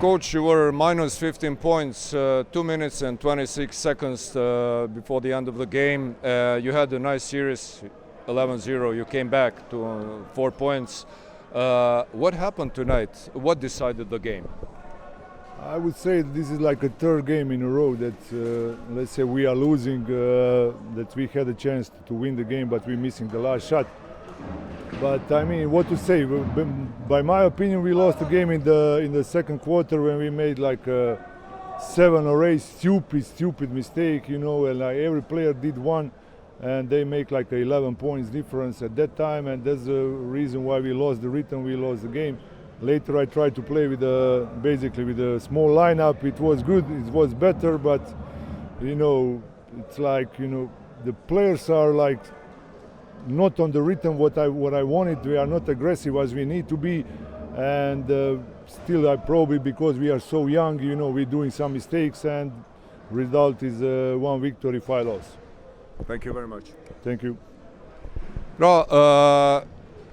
Coach, you were minus 15 points, 2 minutes and 26 seconds before the end of the game. You had a nice series, 11-0. You came back to 4 points. What happened tonight? What decided the game? I would say this is like a third game in a row that, let's say, we are losing, that we had a chance to win the game, but we're missing the last shot. But I mean, what to say? By my opinion, we lost the game in the second quarter when we made like 7 or 8 stupid mistake, you know, and like every player did one, and they make like 11 points difference at that time, and that's the reason why we lost the rhythm, we lost the game. Later I tried to play with basically with a small lineup. It was good, it was better, but you know, it's like, you know, the players are like not on the rhythm what I wanted. We are not aggressive as we need to be, and still I probably, because we are so young, you know, we're doing some mistakes, and result is 1 victory, 5 loss. Thank you very much. Thank you.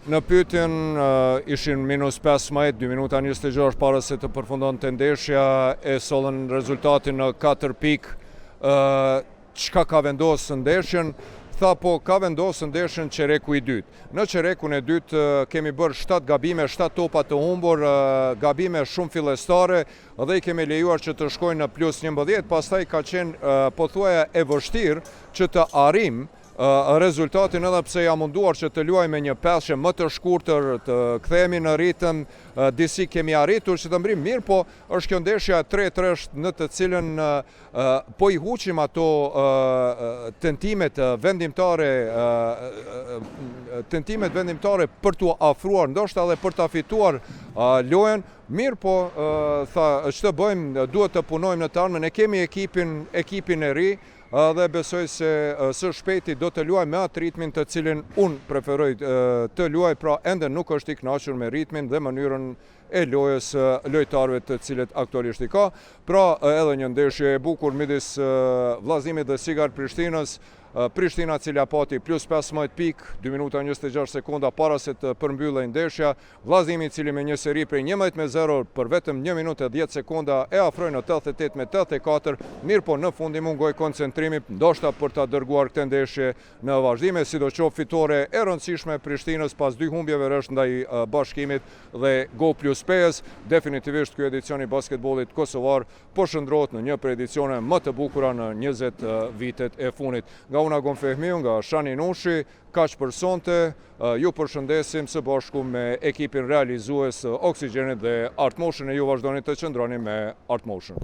Në pyetjen ishin minus 15, 2 minuta 26 para se të përfundonte ndeshja, e sollën rezultatin në 4 pikë. Çka ka vendosur ndeshjen? Tha po ka vendosur ndeshjen çereku i dytë. Në çerekun e dytë kemi bërë 7 gabime, 7 topa të humbur, gabime shumë fillestare dhe i kemi lejuar që të shkojnë në plus 11, pastaj ka qenë pothuaja e vështirë që të arrim rezultatin, edhe pse ja munduar që të luajmë me një peshë më të shkurtër, të kthehemi në ritëm, disi kemi arritur që të mbrim mirë, po është kjo ndeshja 3-3 në të cilën po i huqim ato tentimet vendimtare për t'u afruar, ndoshta edhe për ta fituar lojën. Mirë, po tha, ç'të bëjmë, duhet të punojmë në të ardhmen, e kemi ekipin e ri, dhe besoj se së shpejti do të luaj me atë ritmin të cilin unë preferoj të luaj, pra ende nuk është i kënaqur me ritmin dhe mënyrën e lojës lojtarëve të cilët aktualisht i ka. Pra edhe një ndeshje e bukur midis Vllazimit dhe Sigar Prishtinës. Prishtina cila pati plus 15 pikë, 2 minuta 26 sekonda para se të përmbyllej ndeshja. Vllazimi i cili me një seri prej 11-0 për vetëm 1 minutë e 10 sekonda e afroi në 88-84, mirë po në fund i mungoi koncentrimi, ndoshta për ta dërguar këtë ndeshje në vazhdime, sidoqoftë fitore e rëndësishme Prishtinës pas 2 humbjeve rresht ndaj Bashkimit dhe Go Plus PS. Definitivisht ky edicion i basketbollit kosovar po shndrohet në një prej edicione më të bukura në 20 vitet e fundit. Nga Una Gonfehmiu, nga Shani Nushi, kaq për sonte, ju përshëndesim së bashku me ekipin realizues Oxygenit dhe Art Motion, e ju vazhdoni të qëndroni me Art Motion.